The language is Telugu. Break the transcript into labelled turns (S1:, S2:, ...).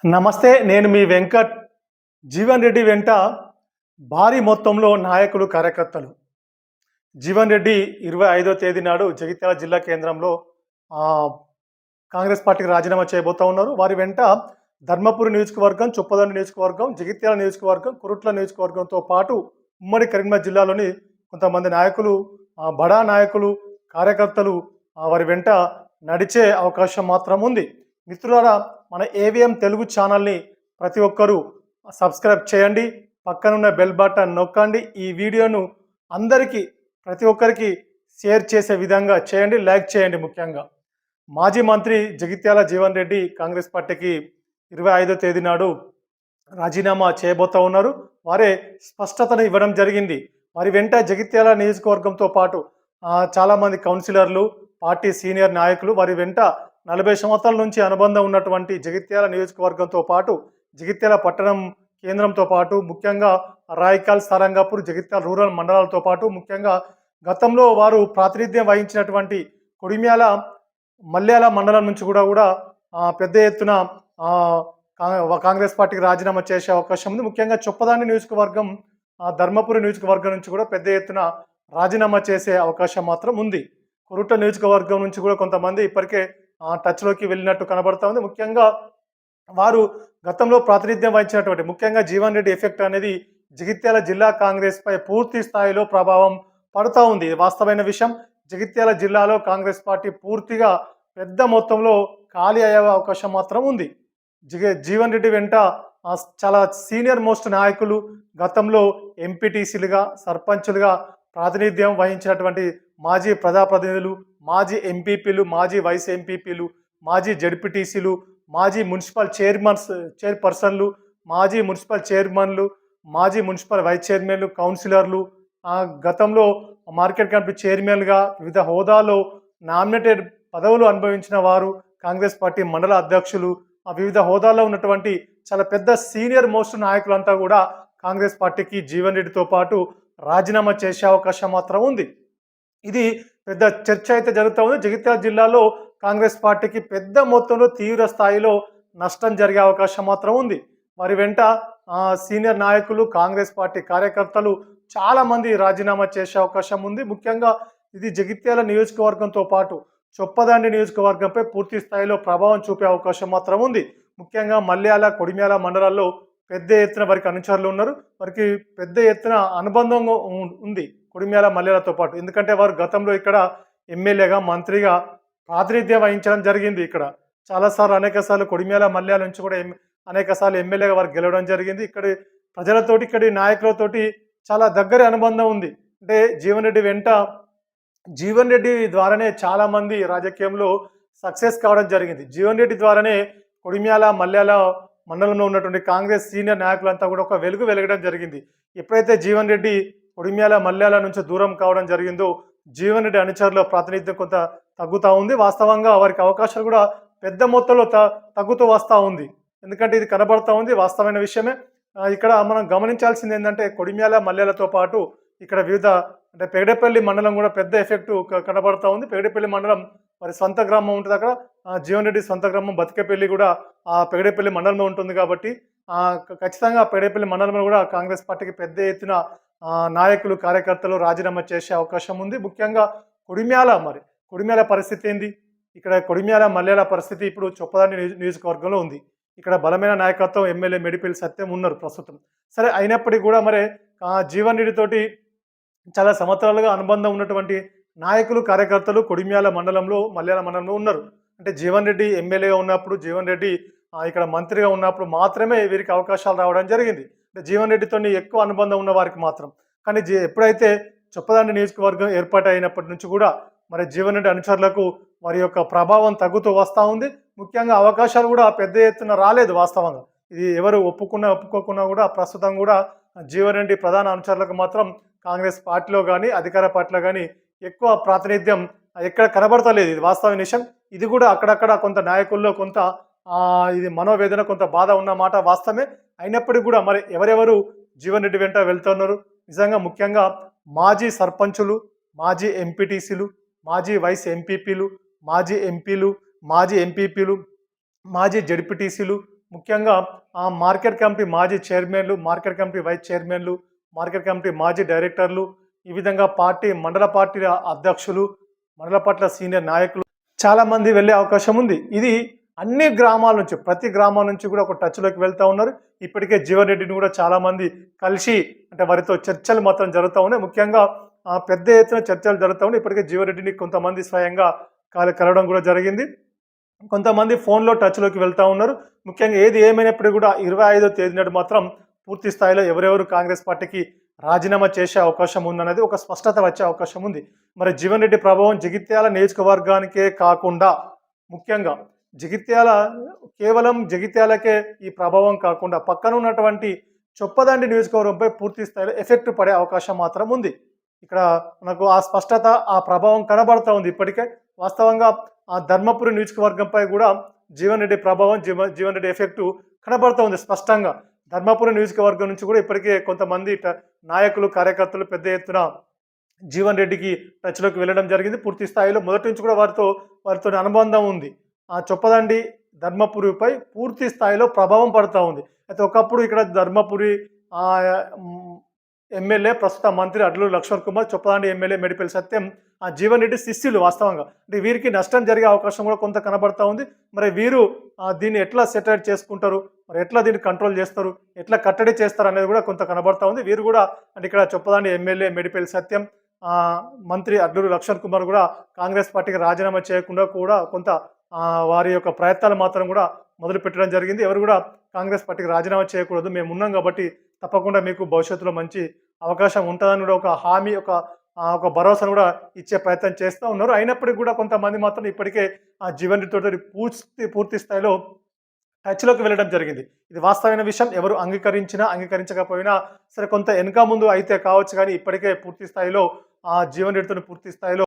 S1: నమస్తే. నేను మీ వెంకట్. జీవన్ రెడ్డి వెంట భారీ మొత్తంలో నాయకులు, కార్యకర్తలు. జీవన్ రెడ్డి 25వ తేదీ నాడు జగిత్యాల జిల్లా కేంద్రంలో ఆహ్, కాంగ్రెస్ పార్టీకి రాజీనామా చేయబోతా ఉన్నారు. వారి వెంట ధర్మపురి నియోజకవర్గం, చొప్పదండి నియోజకవర్గం, జగిత్యాల నియోజకవర్గం, కురుట్ల నియోజకవర్గంతో పాటు ఉమ్మడి కరీంనగర్ జిల్లాలోని కొంతమంది నాయకులు, బడా నాయకులు, కార్యకర్తలు వారి వెంట నడిచే అవకాశం మాత్రం ఉంది. మిత్రులారా, మన ఏవిఎం తెలుగు ఛానల్ని ప్రతి ఒక్కరూ సబ్స్క్రైబ్ చేయండి. పక్కనున్న బెల్ బటన్ నొక్కండి. ఈ వీడియోను అందరికీ, ప్రతి ఒక్కరికి షేర్ చేసే విధంగా చేయండి. లైక్ చేయండి. ముఖ్యంగా మాజీ మంత్రి జగిత్యాల జీవన్ రెడ్డి కాంగ్రెస్ పార్టీకి 25వ తేదీ నాడు రాజీనామా చేయబోతా ఉన్నారు. వారే స్పష్టతను ఇవ్వడం జరిగింది. వారి వెంట జగిత్యాల నియోజకవర్గంతో పాటు చాలామంది కౌన్సిలర్లు, పార్టీ సీనియర్ నాయకులు, వారి వెంట 40 సంవత్సరాల నుంచి అనుబంధం ఉన్నటువంటి జగిత్యాల నియోజకవర్గంతో పాటు జగిత్యాల పట్టణం కేంద్రంతో పాటు ముఖ్యంగా రాయకల్, సారంగాపూర్, జగిత్యాల రూరల్ మండలాలతో పాటు ముఖ్యంగా గతంలో వారు ప్రాతినిధ్యం వహించినటువంటి కొడిమ్యాల, మల్యాల మండలం నుంచి కూడా పెద్ద ఎత్తున కాంగ్రెస్ పార్టీకి రాజీనామా చేసే అవకాశం ఉంది. ముఖ్యంగా చొప్పదాండి నియోజకవర్గం, ధర్మపురి నియోజకవర్గం నుంచి కూడా పెద్ద ఎత్తున రాజీనామా చేసే అవకాశం మాత్రం ఉంది. కురుట్ల నియోజకవర్గం నుంచి కూడా కొంతమంది ఇప్పటికే టచ్లోకి వెళ్ళినట్టు కనబడతా ఉంది. ముఖ్యంగా వారు గతంలో ప్రాతినిధ్యం వహించినటువంటి ముఖ్యంగా జీవన్ రెడ్డి ఎఫెక్ట్ అనేది జగిత్యాల జిల్లా కాంగ్రెస్ పై పూర్తి స్థాయిలో ప్రభావం పడుతూ ఉంది. ఇది వాస్తవమైన విషయం. జగిత్యాల జిల్లాలో కాంగ్రెస్ పార్టీ పూర్తిగా పెద్ద మొత్తంలో ఖాళీ అయ్యే అవకాశం మాత్రం ఉంది. జీవన్ రెడ్డి వెంట చాలా సీనియర్ మోస్ట్ నాయకులు, గతంలో ఎంపీటీసీలుగా, సర్పంచులుగా ప్రాతినిధ్యం వహించినటువంటి మాజీ ప్రజాప్రతినిధులు, మాజీ ఎంపీపీలు, మాజీ వైస్ ఎంపీపీలు, మాజీ జడ్పీటీసీలు, మాజీ మున్సిపల్ చైర్పర్సన్లు, మాజీ మున్సిపల్ చైర్మన్లు, మాజీ మున్సిపల్ వైస్ చైర్మన్లు, కౌన్సిలర్లు, గతంలో మార్కెట్ కమిటీ చైర్మన్గా వివిధ హోదాలో నామినేటెడ్ పదవులు అనుభవించిన వారు, కాంగ్రెస్ పార్టీ మండల అధ్యక్షులు, వివిధ హోదాల్లో ఉన్నటువంటి చాలా పెద్ద సీనియర్ మోస్ట్ నాయకులంతా కూడా కాంగ్రెస్ పార్టీకి జీవన్ రెడ్డితో పాటు రాజీనామా చేసే అవకాశం మాత్రం ఉంది. ఇది పెద్ద చర్చ అయితే జరుగుతూ ఉంది. జగిత్యాల జిల్లాలో కాంగ్రెస్ పార్టీకి పెద్ద మొత్తంలో తీవ్ర స్థాయిలో నష్టం జరిగే అవకాశం మాత్రం ఉంది. వారి వెంట సీనియర్ నాయకులు, కాంగ్రెస్ పార్టీ కార్యకర్తలు చాలామంది రాజీనామా చేసే అవకాశం ఉంది. ముఖ్యంగా ఇది జగిత్యాల నియోజకవర్గంతో పాటు చొప్పదండి నియోజకవర్గంపై పూర్తి స్థాయిలో ప్రభావం చూపే అవకాశం మాత్రం ఉంది. ముఖ్యంగా మల్యాల, కొడిమ్యాల మండలాల్లో పెద్ద ఎత్తున వారికి అనుచరులు ఉన్నారు. వారికి పెద్ద ఎత్తున అనుబంధం ఉంది కొడిమ్యాల, మల్యాలతో పాటు. ఎందుకంటే వారు గతంలో ఇక్కడ ఎమ్మెల్యేగా, మంత్రిగా ప్రాతినిధ్యం వహించడం జరిగింది. ఇక్కడ చాలాసార్లు అనేకసార్లు కొడిమ్యాల, మల్యాల నుంచి కూడా అనేకసార్లు ఎమ్మెల్యేగా వారు గెలవడం జరిగింది. ఇక్కడి ప్రజలతోటి, ఇక్కడి నాయకులతోటి చాలా దగ్గర అనుబంధం ఉంది. అంటే జీవన్ రెడ్డి ద్వారానే చాలామంది రాజకీయంలో సక్సెస్ కావడం జరిగింది. జీవన్ రెడ్డి ద్వారానే కొడిమ్యాల, మల్యాల మండలంలో ఉన్నటువంటి కాంగ్రెస్ సీనియర్ నాయకులంతా కూడా ఒక వెలుగు వెలగడం జరిగింది. ఎప్పుడైతే జీవన్ రెడ్డి కొడిమ్యాల, మల్యాల నుంచి దూరం కావడం జరిగిందో జీవన్ రెడ్డి అనుచరుల ప్రాతినిధ్యం కొంత తగ్గుతూ ఉంది. వాస్తవంగా వారికి అవకాశాలు కూడా పెద్ద మొత్తంలో తగ్గుతూ వస్తూ ఉంది. ఎందుకంటే ఇది కనబడతా ఉంది, వాస్తవమైన విషయమే. ఇక్కడ మనం గమనించాల్సింది ఏంటంటే కొడిమ్యాల, మల్యాలతో పాటు ఇక్కడ వివిధ అంటే పెగడపల్లి మండలం కూడా పెద్ద ఎఫెక్ట్ కనబడతా ఉంది. పెగడపల్లి మండలం మరి సొంత గ్రామం ఉంటుంది. అక్కడ జీవన్ రెడ్డి సొంత గ్రామం బతికేపల్లి కూడా ఆ పెగడపల్లి మండలంలో ఉంటుంది. కాబట్టి ఖచ్చితంగా పెగడపల్లి మండలంలో కూడా కాంగ్రెస్ పార్టీకి పెద్ద ఎత్తున నాయకులు, కార్యకర్తలు రాజీనామా చేసే అవకాశం ఉంది. ముఖ్యంగా కొడిమ్యాల పరిస్థితి ఏంది? ఇక్కడ కొడిమ్యాల, మల్యాల పరిస్థితి ఇప్పుడు చొప్పదండి నియోజకవర్గంలో ఉంది. ఇక్కడ బలమైన నాయకత్వం ఎమ్మెల్యే మెడిపల్లి సత్యం ఉన్నారు ప్రస్తుతం. సరే, అయినప్పటికీ కూడా మరి జీవన్ రెడ్డి తోటి చాలా సంవత్సరాలుగా అనుబంధం ఉన్నటువంటి నాయకులు, కార్యకర్తలు కొడిమ్యాల మండలంలో, మల్యాల మండలంలో ఉన్నారు. అంటే జీవన్ రెడ్డి ఎమ్మెల్యేగా ఉన్నప్పుడు, జీవన్ రెడ్డి ఇక్కడ మంత్రిగా ఉన్నప్పుడు మాత్రమే వీరికి అవకాశాలు రావడం జరిగింది. అంటే జీవన్ రెడ్డితో ఎక్కువ అనుబంధం ఉన్న వారికి మాత్రం. కానీ ఎప్పుడైతే చొప్పదండి నియోజకవర్గం ఏర్పాటు అయినప్పటి నుంచి కూడా మరి జీవన్ రెడ్డి అనుచరులకు వారి యొక్క ప్రభావం తగ్గుతూ వస్తూ ఉంది. ముఖ్యంగా అవకాశాలు కూడా పెద్ద ఎత్తున రాలేదు. వాస్తవంగా ఇది ఎవరు ఒప్పుకోకున్నా కూడా ప్రస్తుతం కూడా జీవన్ రెడ్డి ప్రధాన అనుచరులకు మాత్రం కాంగ్రెస్ పార్టీలో కానీ, అధికార పార్టీలో కానీ ఎక్కువ ప్రాతినిధ్యం ఎక్కడ కనబడతలేదు. ఇది వాస్తవ విషయం. ఇది కూడా అక్కడక్కడ కొంత నాయకుల్లో కొంత ఇది మనోవేదన, కొంత బాధ ఉన్న మాట వాస్తవమే. అయినప్పటికీ కూడా మరి ఎవరెవరు జీవన్ రెడ్డి వెంట వెళ్తున్నారు? నిజంగా ముఖ్యంగా మాజీ సర్పంచులు, మాజీ ఎంపీటీసీలు, మాజీ వైస్ ఎంపీపీలు, మాజీ ఎంపీలు, మాజీ ఎంపీపీలు, మాజీ జడ్పీటీసీలు, ముఖ్యంగా ఆ మార్కెట్ కమిటీ మాజీ చైర్మన్లు, మార్కెట్ కమిటీ వైస్ చైర్మన్లు, మార్కెట్ కమిటీ మాజీ డైరెక్టర్లు, ఈ విధంగా మండల పార్టీల అధ్యక్షులు, మండల పార్టీల సీనియర్ నాయకులు చాలామంది వెళ్ళే అవకాశం ఉంది. ఇది అన్ని గ్రామాల నుంచి, ప్రతి గ్రామం నుంచి కూడా ఒక టచ్‌లోకి వెళ్తా ఉన్నారు. ఇప్పటికే జీవన్ రెడ్డిని కూడా చాలామంది కలిసి అంటే వారితో చర్చలు మాత్రం జరుగుతా ఉన్నాయి. ముఖ్యంగా పెద్ద ఎత్తున చర్చలు జరుగుతా ఉన్నాయి. ఇప్పటికే జీవన్ రెడ్డిని కొంతమంది స్వయంగా కలవడం కూడా జరిగింది. కొంతమంది ఫోన్‌లో టచ్‌లోకి వెళ్తా ఉన్నారు. ముఖ్యంగా ఏది ఏమైనప్పటికీ కూడా 25వ తేదీ నాడు మాత్రం పూర్తి స్థాయిలో ఎవరెవరు కాంగ్రెస్ పార్టీకి రాజీనామా చేసే అవకాశం ఉందనేది ఒక స్పష్టత వచ్చే అవకాశం ఉంది. మరి జీవన్ రెడ్డి ప్రభావం జగిత్యాల నియోజకవర్గానికే కాకుండా ముఖ్యంగా జగిత్యాల కేవలం జగిత్యాలకే ఈ ప్రభావం కాకుండా పక్కన ఉన్నటువంటి చొప్పదండి నియోజకవర్గంపై పూర్తి స్థాయిలో ఎఫెక్ట్ పడే అవకాశం మాత్రం ఉంది. ఇక్కడ మనకు ఆ స్పష్టత, ఆ ప్రభావం కనబడతా ఉంది ఇప్పటికే. వాస్తవంగా ఆ ధర్మపురి నియోజకవర్గంపై కూడా జీవన్ రెడ్డి ప్రభావం, జీవన్ రెడ్డి ఎఫెక్టు కనబడతా ఉంది స్పష్టంగా. ధర్మపురి నియోజకవర్గం నుంచి కూడా ఇప్పటికే కొంతమంది నాయకులు, కార్యకర్తలు పెద్ద ఎత్తున జీవన్ రెడ్డికి టచ్‌లోకి వెళ్ళడం జరిగింది. పూర్తి స్థాయిలో మొదటి నుంచి కూడా వారితో అనుబంధం ఉంది. ఆ చొప్పదండి ధర్మపురిపై పూర్తి స్థాయిలో ప్రభావం పడతా ఉంది. అయితే ఒకప్పుడు ఇక్కడ ధర్మపురి ఎమ్మెల్యే ప్రస్తుత మంత్రి అడ్లూరి లక్ష్మణ్ కుమార్, చొప్పదండి ఎమ్మెల్యే మేడిపల్లి సత్యం జీవన్ రెడ్డి శిష్యులు వాస్తవంగా. అంటే వీరికి నష్టం జరిగే అవకాశం కూడా కొంత కనబడతా ఉంది. మరి వీరు దీన్ని ఎట్లా సెటిల్ చేసుకుంటారు, మరి ఎట్లా దీన్ని కంట్రోల్ చేస్తారు, ఎట్లా కట్టడి చేస్తారు అనేది కూడా కొంత కనబడతా ఉంది. వీరు కూడా అంటే ఇక్కడ చొప్పదండి ఎమ్మెల్యే మేడిపల్లి సత్యం, మంత్రి అడ్లూరి లక్ష్మణ్ కుమార్ కూడా కాంగ్రెస్ పార్టీకి రాజీనామా చేయకుండా కూడా కొంత వారి యొక్క ప్రయత్నాలు మాత్రం కూడా మొదలు పెట్టడం జరిగింది. ఎవరు కూడా కాంగ్రెస్ పార్టీకి రాజీనామా చేయకూడదు, మేము ఉన్నాం కాబట్టి తప్పకుండా మీకు భవిష్యత్తులో మంచి అవకాశం ఉంటుందని కూడా ఒక హామీ, ఒక భరోసాను కూడా ఇచ్చే ప్రయత్నం చేస్తూ ఉన్నారు. అయినప్పటికీ కూడా కొంతమంది మాత్రం ఇప్పటికే జీవన్ రెడ్డితో పూర్తి స్థాయిలో టచ్‌లోకి వెళ్ళడం జరిగింది. ఇది వాస్తవమైన విషయం. ఎవరు అంగీకరించినా, అంగీకరించకపోయినా సరే కొంత వెనక ముందు అయితే కావచ్చు కానీ ఇప్పటికే పూర్తి స్థాయిలో జీవన్ రెడ్డితోని పూర్తి స్థాయిలో